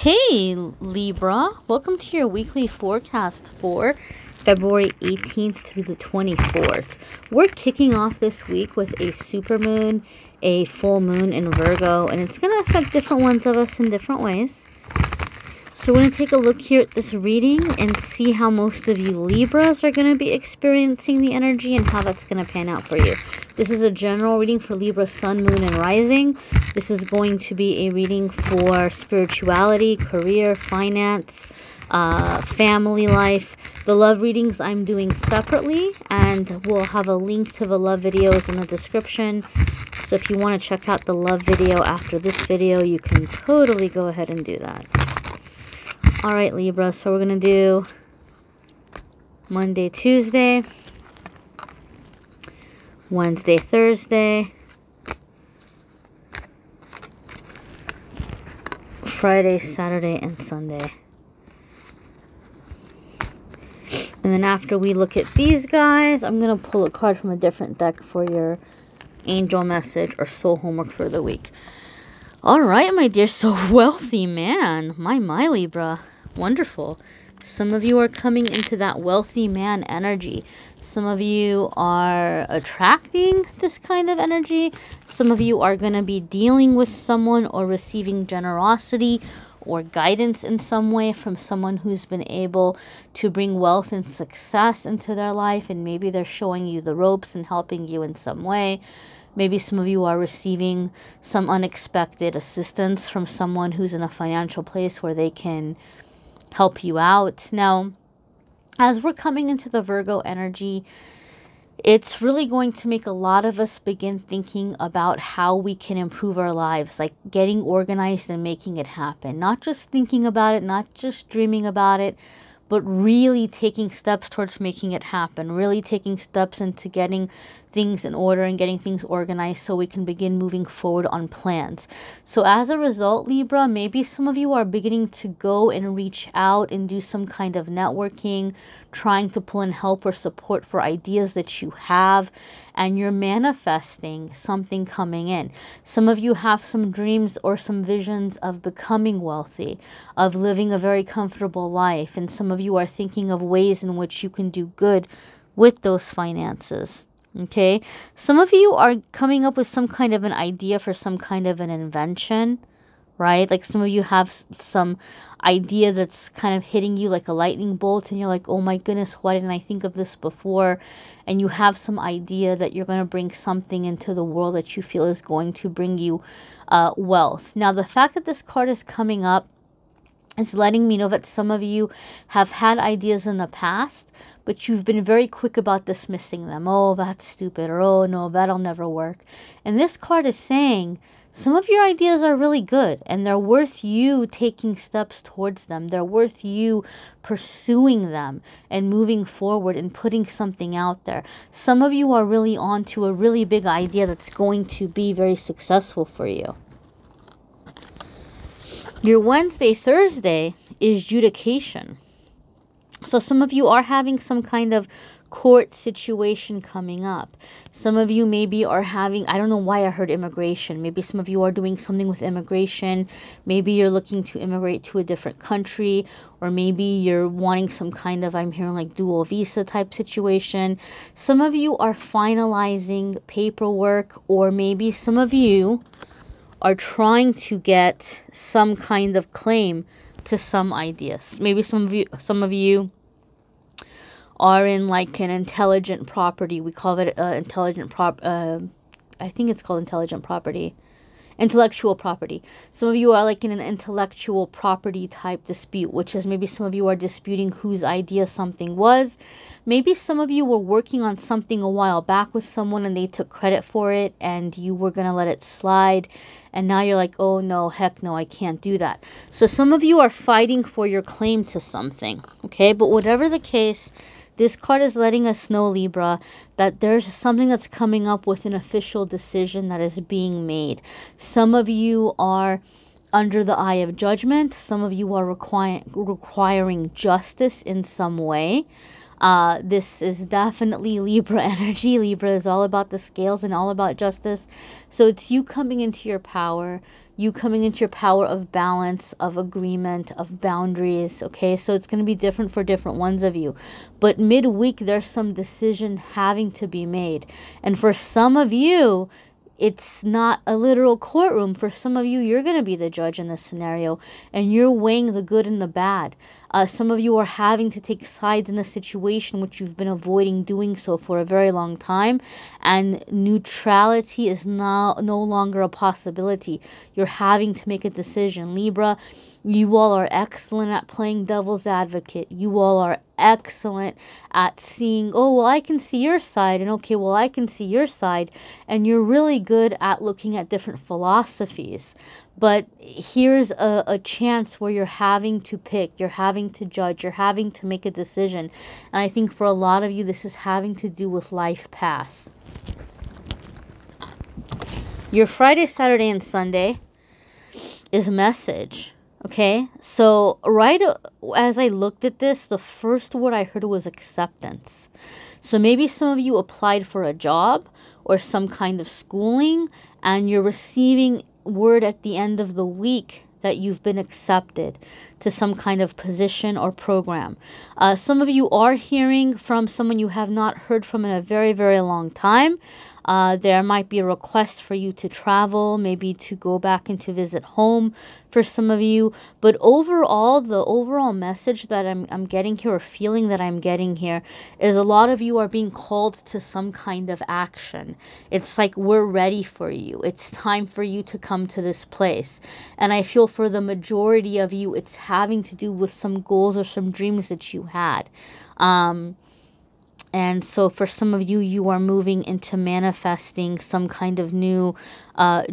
Hey Libra, welcome to your weekly forecast for February 18th through the 24th. We're kicking off this week with a supermoon, a full moon in Virgo, and it's going to affect different ones of us in different ways. So we're going to take a look here at this reading and see how most of you Libras are going to be experiencing the energy and how that's going to pan out for you. This is a general reading for Libra, Sun, Moon, and Rising. This is going to be a reading for spirituality, career, finance, family life. The love readings I'm doing separately, and we'll have a link to the love videos in the description. So if you want to check out the love video after this video, you can totally go ahead and do that. Alright Libra, so we're going to do Monday, Tuesday, Wednesday, Thursday, Friday, Saturday, and Sunday. And then after we look at these guys, I'm going to pull a card from a different deck for your angel message or soul homework for the week. Alright, my dear, so wealthy man. My Libra. Wonderful. Some of you are coming into that wealthy man energy. Some of you are attracting this kind of energy. Some of you are going to be dealing with someone or receiving generosity or guidance in some way from someone who's been able to bring wealth and success into their life. And maybe they're showing you the ropes and helping you in some way. Maybe some of you are receiving some unexpected assistance from someone who's in a financial place where they can help you out. Now, as we're coming into the Virgo energy, it's really going to make a lot of us begin thinking about how we can improve our lives, like getting organized and making it happen. Not just thinking about it, not just dreaming about it, but really taking steps towards making it happen, really taking steps into getting things in order and getting things organized so we can begin moving forward on plans. So as a result, Libra, maybe some of you are beginning to go and reach out and do some kind of networking, trying to pull in help or support for ideas that you have, and you're manifesting something coming in. Some of you have some dreams or some visions of becoming wealthy, of living a very comfortable life, and some of you are thinking of ways in which you can do good with those finances. Okay, some of you are coming up with some kind of an idea for some kind of an invention, right? Like some of you have some idea that's kind of hitting you like a lightning bolt and you're like, oh my goodness, why didn't I think of this before? And you have some idea that you're going to bring something into the world that you feel is going to bring you wealth. Now, the fact that this card is coming up, it's letting me know that some of you have had ideas in the past, but you've been very quick about dismissing them. Oh, that's stupid. Or, oh, no, that'll never work. And this card is saying some of your ideas are really good and they're worth you taking steps towards them. They're worth you pursuing them and moving forward and putting something out there. Some of you are really on to a really big idea that's going to be very successful for you. Your Wednesday, Thursday is judication. So some of you are having some kind of court situation coming up. Some of you maybe are having, I don't know why I heard immigration. Maybe some of you are doing something with immigration. Maybe you're looking to immigrate to a different country, or maybe you're wanting some kind of, I'm hearing like dual visa type situation. Some of you are finalizing paperwork, or maybe some of you are trying to get some kind of claim to some ideas. Maybe some of you are in like an intelligent property. We call it intelligent I think it's called intelligent property. Intellectual property. Some of you are like in an intellectual property type dispute, which is maybe some of you are disputing whose idea something was. Maybe some of you were working on something a while back with someone and they took credit for it and you were going to let it slide. And now you're like, oh no, heck no, I can't do that. So some of you are fighting for your claim to something. Okay, but whatever the case, this card is letting us know, Libra, that there's something that's coming up with an official decision that is being made. Some of you are under the eye of judgment. Some of you are requiring justice in some way. This is definitely Libra energy. Libra is all about the scales and all about justice. So it's you coming into your power, you coming into your power of balance, of agreement, of boundaries, okay? So it's going to be different for different ones of you. But midweek, there's some decision having to be made. And for some of you, it's not a literal courtroom. For some of you, you're going to be the judge in this scenario, and you're weighing the good and the bad. Some of you are having to take sides in a situation which you've been avoiding doing so for a very long time, and neutrality is now no longer a possibility. You're having to make a decision. Libra, you all are excellent at playing devil's advocate. You all are excellent at seeing, oh, well, I can see your side, and okay, well, I can see your side, and you're really good at looking at different philosophies. But here's a chance where you're having to pick, you're having to judge, you're having to make a decision. And I think for a lot of you, this is having to do with life path. Your Friday, Saturday, and Sunday is message. Okay, so right as I looked at this, the first word I heard was acceptance. So maybe some of you applied for a job or some kind of schooling, and you're receiving word at the end of the week that you've been accepted to some kind of position or program. Some of you are hearing from someone you have not heard from in a very, very long time. There might be a request for you to travel, maybe to go back and to visit home for some of you. But overall, the overall message that I'm getting here, or feeling that I'm getting here, is a lot of you are being called to some kind of action. It's like, we're ready for you. It's time for you to come to this place. And I feel for the majority of you, it's having to do with some goals or some dreams that you had. And so for some of you, you are moving into manifesting some kind of new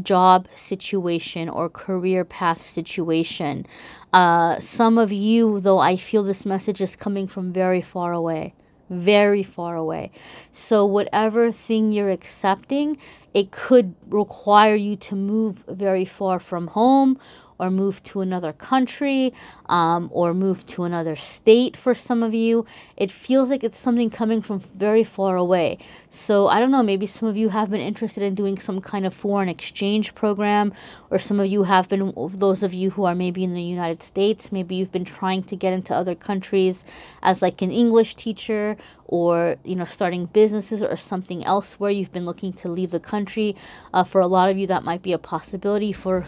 job situation or career path situation. Some of you, though, I feel this message is coming from very far away. Very far away. So whatever thing you're accepting, it could require you to move very far from home, or move to another country, or move to another state for some of you. It feels like it's something coming from very far away. So I don't know, maybe some of you have been interested in doing some kind of foreign exchange program, or some of you have been, those of you who are maybe in the United States, maybe you've been trying to get into other countries as like an English teacher, or, you know, starting businesses or something else where you've been looking to leave the country. For a lot of you, that might be a possibility. For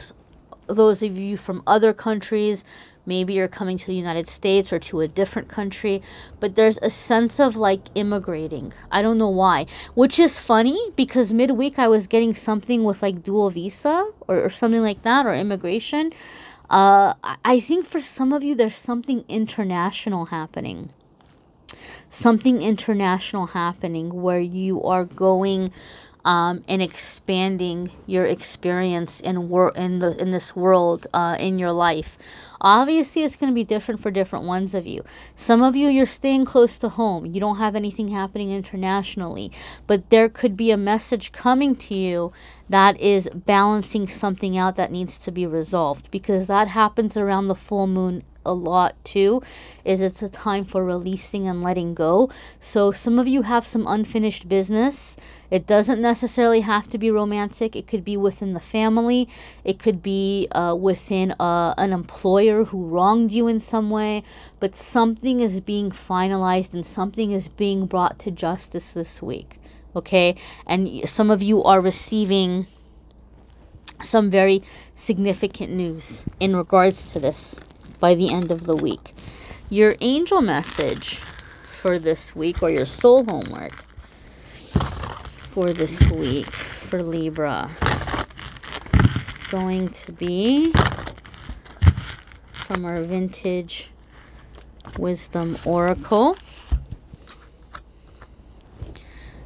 those of you from other countries, maybe you're coming to the United States or to a different country, but there's a sense of like immigrating. I don't know why, which is funny because midweek I was getting something with like dual visa or something like that, or immigration. I think for some of you, there's something international happening. Something international happening where you are going and expanding your experience in this world, in your life. Obviously, it's going to be different for different ones of you. Some of you, you're staying close to home. You don't have anything happening internationally, but there could be a message coming to you that is balancing something out that needs to be resolved, because that happens around the full moon a lot too. It's a time for releasing and letting go. So some of you have some unfinished business. It doesn't necessarily have to be romantic. It could be within the family. It could be within an employer who wronged you in some way. But something is being finalized and something is being brought to justice this week. Okay? And some of you are receiving some very significant news in regards to this by the end of the week. Your angel message for this week, or your soul homework for this week for Libra, is going to be from our Vintage Wisdom Oracle.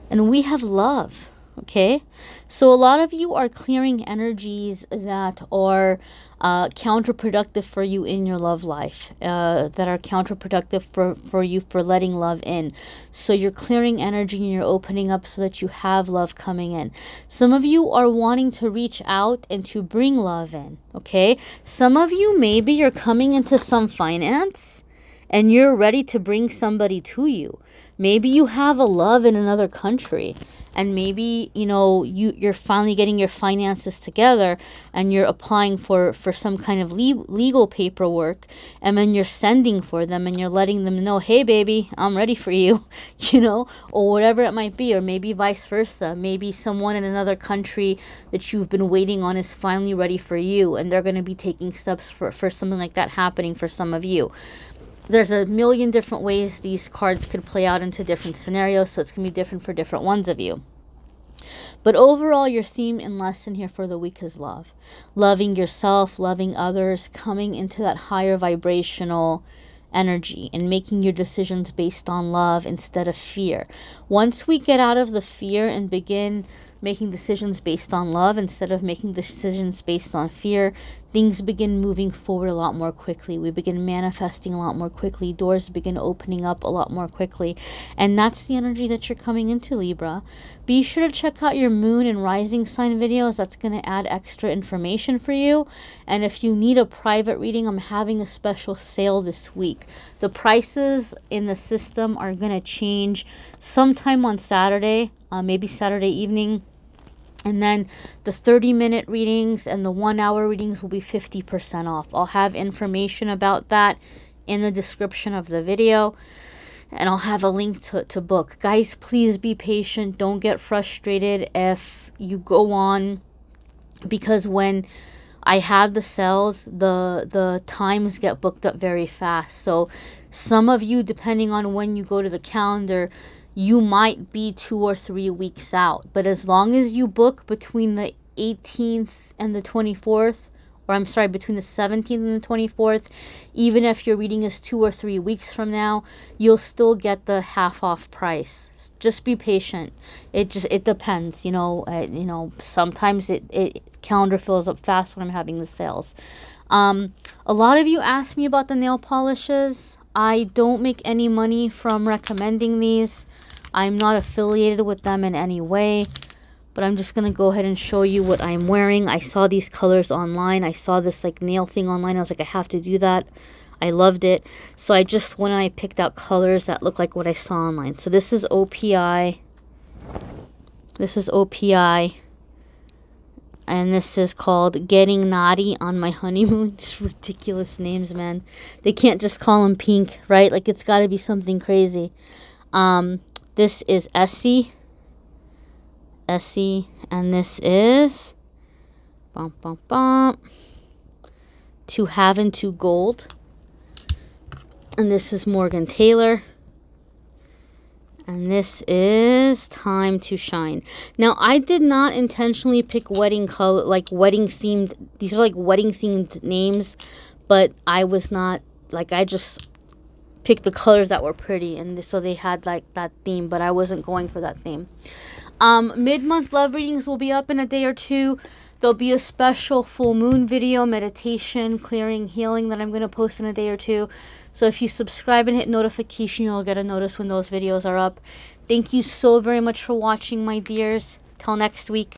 And we have love. Okay, so a lot of you are clearing energies that are counterproductive for you in your love life, that are counterproductive for you for letting love in. So you're clearing energy and you're opening up so that you have love coming in. Some of you are wanting to reach out and to bring love in. Okay, some of you, maybe you're coming into some finance and you're ready to bring somebody to you. Maybe you have a love in another country, and maybe, you know, you're finally getting your finances together and you're applying for some kind of legal paperwork, and then you're sending for them and you're letting them know, hey baby, I'm ready for you, you know, or whatever it might be. Or maybe vice versa. Maybe someone in another country that you've been waiting on is finally ready for you, and they're going to be taking steps for something like that happening for some of you. There's a million different ways these cards could play out into different scenarios, so it's going to be different for different ones of you. But overall, your theme and lesson here for the week is love. Loving yourself, loving others, coming into that higher vibrational energy and making your decisions based on love instead of fear. Once we get out of the fear and begin making decisions based on love instead of making decisions based on fear, things begin moving forward a lot more quickly. We begin manifesting a lot more quickly. Doors begin opening up a lot more quickly. And that's the energy that you're coming into, Libra. Be sure to check out your moon and rising sign videos. That's going to add extra information for you. And if you need a private reading, I'm having a special sale this week. The prices in the system are going to change sometime on Saturday, maybe Saturday evening. And then the 30-minute readings and the 1-hour readings will be 50% off. I'll have information about that in the description of the video. And I'll have a link to book. Guys, please be patient. Don't get frustrated if you go on. Because when I have the sales, the times get booked up very fast. So some of you, depending on when you go to the calendar, you might be 2 or 3 weeks out. But as long as you book between the 18th and the 24th, or I'm sorry, between the 17th and the 24th, even if your reading is 2 or 3 weeks from now, you'll still get the half off price. Just be patient. It depends, you know, sometimes it calendar fills up fast when I'm having the sales. A lot of you asked me about the nail polishes. I don't make any money from recommending these. I'm not affiliated with them in any way, but I'm just going to go ahead and show you what I'm wearing. I saw these colors online. I saw this like nail thing online. I was like, I have to do that. I loved it. So I just went and I picked out colors that look like what I saw online. So this is O.P.I. This is O.P.I. And this is called Getting Nadi on My Honeymoon. Just ridiculous names, man. They can't just call them pink, right? Like, it's got to be something crazy. This is ESSIE. ESSIE. And this is To Have and To Gold. And this is Morgan Taylor. And this is Time to Shine. Now, I did not intentionally pick wedding color, like wedding themed. These are like wedding themed names, but I was not, like, I just picked the colors that were pretty, and so they had like that theme, but I wasn't going for that theme. Mid-month love readings will be up in a day or two. There'll be a special full moon video, meditation, clearing, healing that I'm going to post in a day or two. So if you subscribe and hit notification, you'll get a notice when those videos are up. Thank you so very much for watching, my dears. Till next week.